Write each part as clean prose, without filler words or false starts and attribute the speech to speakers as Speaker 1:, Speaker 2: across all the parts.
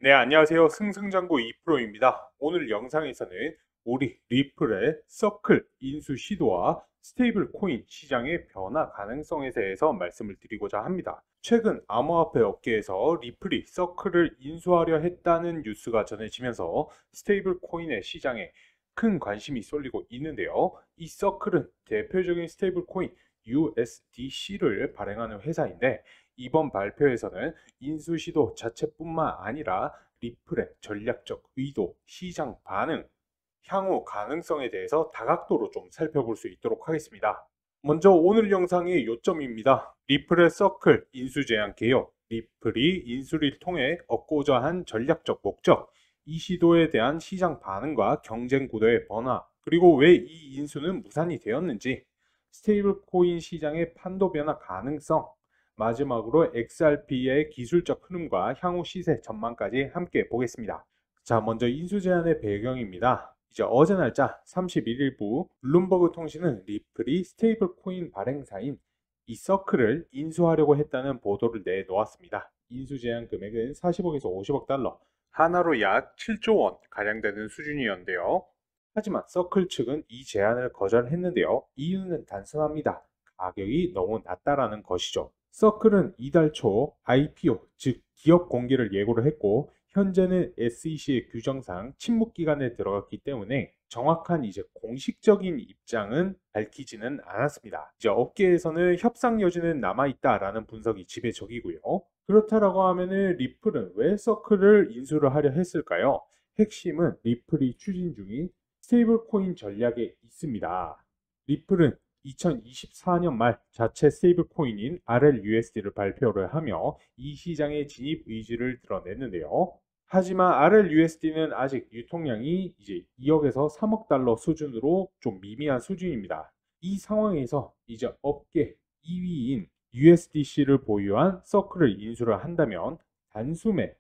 Speaker 1: 네, 안녕하세요. 승승장구 2프로입니다. 오늘 영상에서는 우리 리플의 서클 인수 시도와 스테이블 코인 시장의 변화 가능성에 대해서 말씀을 드리고자 합니다. 최근 암호화폐 업계에서 리플이 서클을 인수하려 했다는 뉴스가 전해지면서 스테이블 코인의 시장에 큰 관심이 쏠리고 있는데요. 이 서클은 대표적인 스테이블 코인 USDC를 발행하는 회사인데, 이번 발표에서는 인수 시도 자체뿐만 아니라 리플의 전략적 의도, 시장 반응, 향후 가능성에 대해서 다각도로 좀 살펴볼 수 있도록 하겠습니다. 먼저 오늘 영상의 요점입니다. 리플의 서클 인수 제한 개요. 리플이 인수를 통해 얻고자 한 전략적 목적, 이 시도에 대한 시장 반응과 경쟁 구도의 변화, 그리고 왜 이 인수는 무산이 되었는지, 스테이블 코인 시장의 판도 변화 가능성, 마지막으로 XRP의 기술적 흐름과 향후 시세 전망까지 함께 보겠습니다. 자, 먼저 인수 제한의 배경입니다. 이제 어제 날짜 31일부 블룸버그 통신은 리플이 스테이블 코인 발행사인 이 서클을 인수하려고 했다는 보도를 내놓았습니다. 인수 제한 금액은 40억에서 50억 달러, 하나로 약 7조 원 가량 되는 수준이었는데요. 하지만 서클 측은 이 제안을 거절했는데요. 이유는 단순합니다. 가격이 너무 낮다라는 것이죠. 서클은 이달 초 IPO, 즉 기업 공개를 예고를 했고, 현재는 SEC의 규정상 침묵 기간에 들어갔기 때문에 정확한 이제 공식적인 입장은 밝히지는 않았습니다. 이제 업계에서는 협상 여지는 남아있다라는 분석이 지배적이고요. 그렇다라고 하면은 리플은 왜 서클을 인수를 하려 했을까요? 핵심은 리플이 추진 중인 스테이블 코인 전략에 있습니다. 리플은 2024년 말 자체 스테이블 코인인 RLUSD를 발표를 하며 이 시장의 진입 의지를 드러냈는데요. 하지만 RLUSD는 아직 유통량이 이제 2억에서 3억 달러 수준으로 좀 미미한 수준입니다. 이 상황에서 이제 업계 2위인 USDC를 보유한 서클을 인수를 한다면 단숨에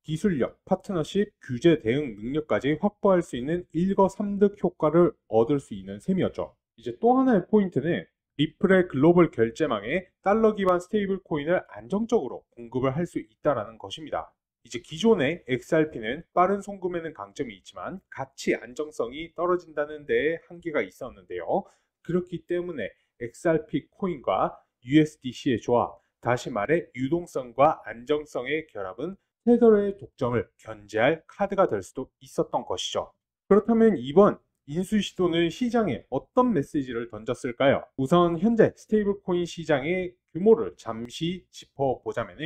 Speaker 1: 기술력, 파트너십, 규제 대응 능력까지 확보할 수 있는 일거삼득 효과를 얻을 수 있는 셈이었죠. 이제 또 하나의 포인트는 리플의 글로벌 결제망에 달러 기반 스테이블 코인을 안정적으로 공급을 할 수 있다는 것입니다. 이제 기존의 XRP는 빠른 송금에는 강점이 있지만 가치 안정성이 떨어진다는 데에 한계가 있었는데요. 그렇기 때문에 XRP 코인과 USDC의 조합, 다시 말해 유동성과 안정성의 결합은 테더의 독점을 견제할 카드가 될 수도 있었던 것이죠. 그렇다면 이번 인수 시도는 시장에 어떤 메시지를 던졌을까요? 우선 현재 스테이블 코인 시장의 규모를 잠시 짚어보자면,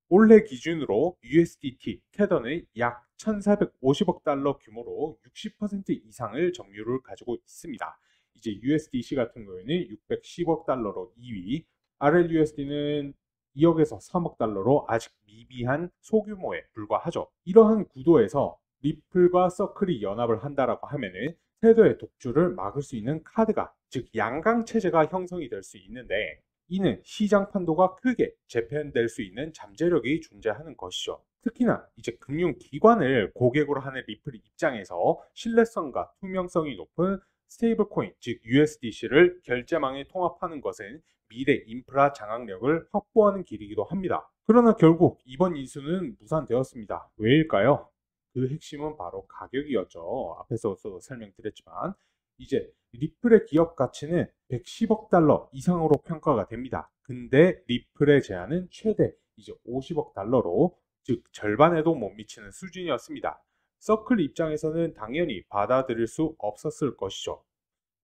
Speaker 1: 올해 기준으로 USDT 테더는 약 1,450억 달러 규모로 60% 이상을 점유율을 가지고 있습니다. 이제 USDC 같은 경우에는 610억 달러로 2위, RLUSD는 2억에서 3억 달러로 아직 미비한 소규모에 불과하죠. 이러한 구도에서 리플과 서클이 연합을 한다라고 하면은 테더의 독주를 막을 수 있는 카드가, 즉 양강 체제가 형성이 될 수 있는데, 이는 시장 판도가 크게 재편될 수 있는 잠재력이 존재하는 것이죠. 특히나 이제 금융기관을 고객으로 하는 리플 입장에서 신뢰성과 투명성이 높은 스테이블 코인, 즉 USDC를 결제망에 통합하는 것은 미래 인프라 장악력을 확보하는 길이기도 합니다. 그러나 결국 이번 인수는 무산되었습니다. 왜일까요? 그 핵심은 바로 가격이었죠. 앞에서도 설명드렸지만, 이제 리플의 기업 가치는 110억 달러 이상으로 평가가 됩니다. 근데 리플의 제한은 최대 이제 50억 달러로, 즉 절반에도 못 미치는 수준이었습니다. 서클 입장에서는 당연히 받아들일 수 없었을 것이죠.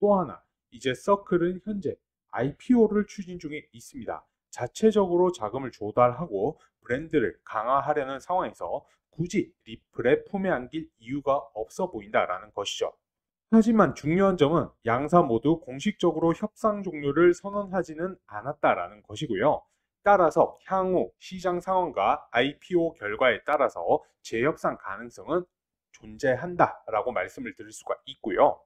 Speaker 1: 또 하나, 이제 서클은 현재 IPO를 추진 중에 있습니다. 자체적으로 자금을 조달하고 브랜드를 강화하려는 상황에서 굳이 리플에 품에 안길 이유가 없어 보인다라는 것이죠. 하지만 중요한 점은 양사 모두 공식적으로 협상 종료를 선언하지는 않았다라는 것이고요. 따라서 향후 시장 상황과 IPO 결과에 따라서 재협상 가능성은 존재한다라고 말씀을 드릴 수가 있고요.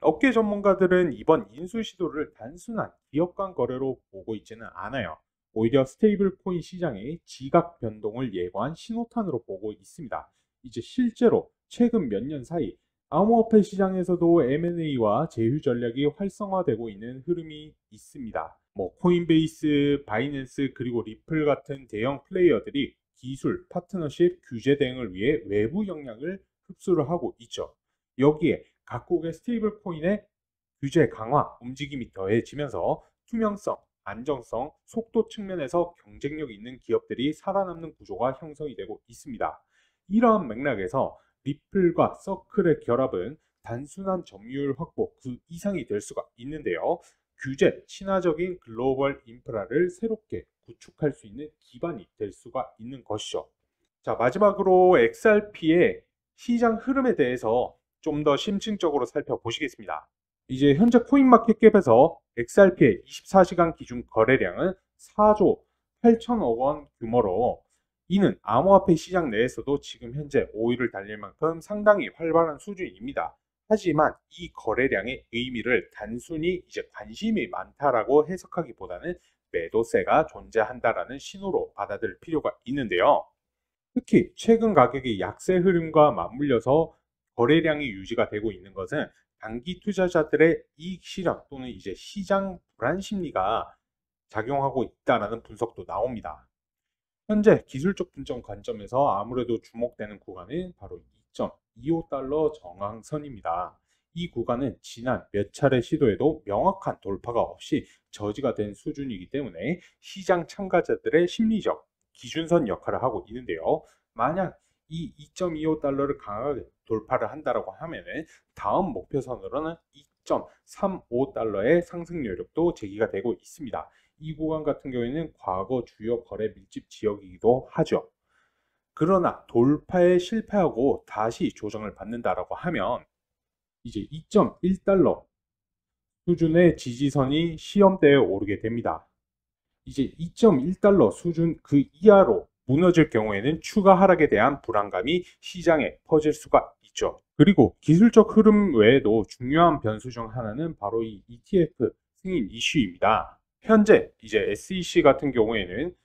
Speaker 1: 업계 전문가들은 이번 인수 시도를 단순한 기업 간 거래로 보고 있지는 않아요. 오히려 스테이블 코인 시장의 지각 변동을 예고한 신호탄으로 보고 있습니다. 이제 실제로 최근 몇 년 사이 암호화폐 시장에서도 M&A와 제휴 전략이 활성화되고 있는 흐름이 있습니다. 코인베이스, 바이낸스, 그리고 리플 같은 대형 플레이어들이 기술, 파트너십, 규제 대응을 위해 외부 역량을 흡수를 하고 있죠. 여기에 각국의 스테이블 코인의 규제 강화 움직임이 더해지면서 투명성, 안정성, 속도 측면에서 경쟁력 있는 기업들이 살아남는 구조가 형성이 되고 있습니다. 이러한 맥락에서 리플과 서클의 결합은 단순한 점유율 확보 그 이상이 될 수가 있는데요. 규제 친화적인 글로벌 인프라를 새롭게 구축할 수 있는 기반이 될 수가 있는 것이죠. 자, 마지막으로 XRP의 시장 흐름에 대해서 좀 더 심층적으로 살펴보시겠습니다. 이제 현재 코인마켓캡에서 XRP의 24시간 기준 거래량은 4조 8천억 원 규모로, 이는 암호화폐 시장 내에서도 지금 현재 5위를 달릴 만큼 상당히 활발한 수준입니다. 하지만 이 거래량의 의미를 단순히 이제 관심이 많다라고 해석하기보다는 매도세가 존재한다라는 신호로 받아들일 필요가 있는데요. 특히 최근 가격이 약세 흐름과 맞물려서 거래량이 유지가 되고 있는 것은 단기 투자자들의 이익 실현 또는 이제 시장 불안 심리가 작용하고 있다는 분석도 나옵니다. 현재 기술적 분점 관점에서 아무래도 주목되는 구간은 바로 2.25달러 저항선입니다. 이 구간은 지난 몇 차례 시도에도 명확한 돌파가 없이 저지가 된 수준이기 때문에 시장 참가자들의 심리적 기준선 역할을 하고 있는데요. 만약 이 2.25달러를 강하게 돌파를 한다라고 하면은 다음 목표선으로는 2.35달러의 상승 여력도 제기가 되고 있습니다. 이 구간 같은 경우에는 과거 주요 거래 밀집 지역이기도 하죠. 그러나 돌파에 실패하고 다시 조정을 받는다라고 하면 이제 2.1달러 수준의 지지선이 시험대에 오르게 됩니다. 이제 2.1달러 수준 그 이하로 무너질 경우에는 추가 하락에 대한 불안감이 시장에 퍼질 수가 있죠. 그리고 기술적 흐름 외에도 중요한 변수 중 하나는 바로 이 ETF 승인 이슈입니다. 현재 이제 SEC 같은 경우에는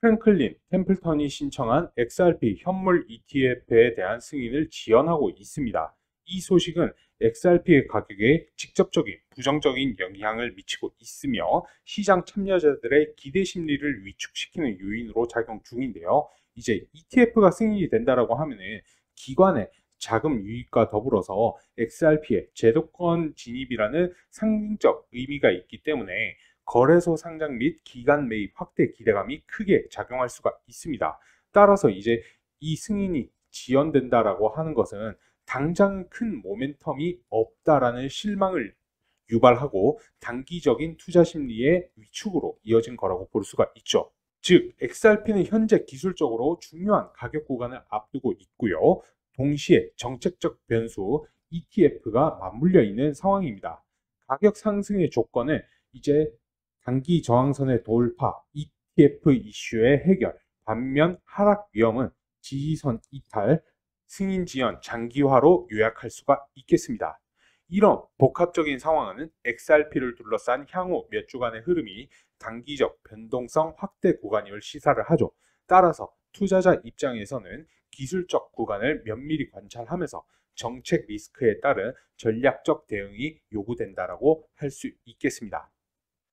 Speaker 1: 프랭클린 템플턴이 신청한 XRP 현물 ETF에 대한 승인을 지연하고 있습니다. 이 소식은 XRP의 가격에 직접적인 부정적인 영향을 미치고 있으며 시장 참여자들의 기대 심리를 위축시키는 요인으로 작용 중인데요. 이제 ETF가 승인이 된다라고 하면은 기관의 자금 유입과 더불어서 XRP의 제도권 진입이라는 상징적 의미가 있기 때문에 거래소 상장 및 기간 매입 확대 기대감이 크게 작용할 수가 있습니다. 따라서 이제 이 승인이 지연된다라고 하는 것은 당장 큰 모멘텀이 없다라는 실망을 유발하고 단기적인 투자 심리의 위축으로 이어진 거라고 볼 수가 있죠. 즉, XRP는 현재 기술적으로 중요한 가격 구간을 앞두고 있고요. 동시에 정책적 변수 ETF가 맞물려 있는 상황입니다. 가격 상승의 조건은 이제 단기 저항선의 돌파, ETF 이슈의 해결, 반면 하락 위험은 지지선 이탈, 승인 지연 장기화로 요약할 수가 있겠습니다. 이런 복합적인 상황은 XRP를 둘러싼 향후 몇 주간의 흐름이 단기적 변동성 확대 구간임을 시사를 하죠. 따라서 투자자 입장에서는 기술적 구간을 면밀히 관찰하면서 정책 리스크에 따른 전략적 대응이 요구된다라고 할 수 있겠습니다.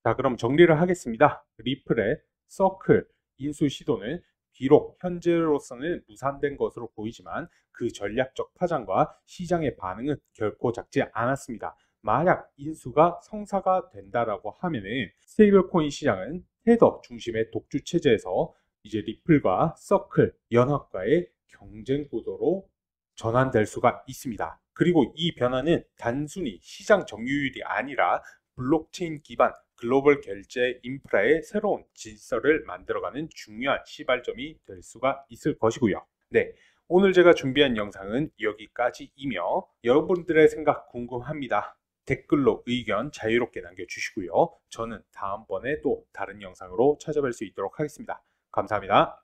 Speaker 1: 자, 그럼 정리를 하겠습니다. 리플의 서클 인수 시도는 비록 현재로서는 무산된 것으로 보이지만 그 전략적 파장과 시장의 반응은 결코 작지 않았습니다. 만약 인수가 성사가 된다라고 하면은 스테이블 코인 시장은 테더 중심의 독주 체제에서 이제 리플과 서클 연합과의 경쟁 구도로 전환될 수가 있습니다. 그리고 이 변화는 단순히 시장 점유율이 아니라 블록체인 기반 글로벌 결제 인프라의 새로운 질서를 만들어가는 중요한 시발점이 될 수가 있을 것이고요. 네, 오늘 제가 준비한 영상은 여기까지이며 여러분들의 생각 궁금합니다. 댓글로 의견 자유롭게 남겨주시고요. 저는 다음번에 또 다른 영상으로 찾아뵐 수 있도록 하겠습니다. 감사합니다.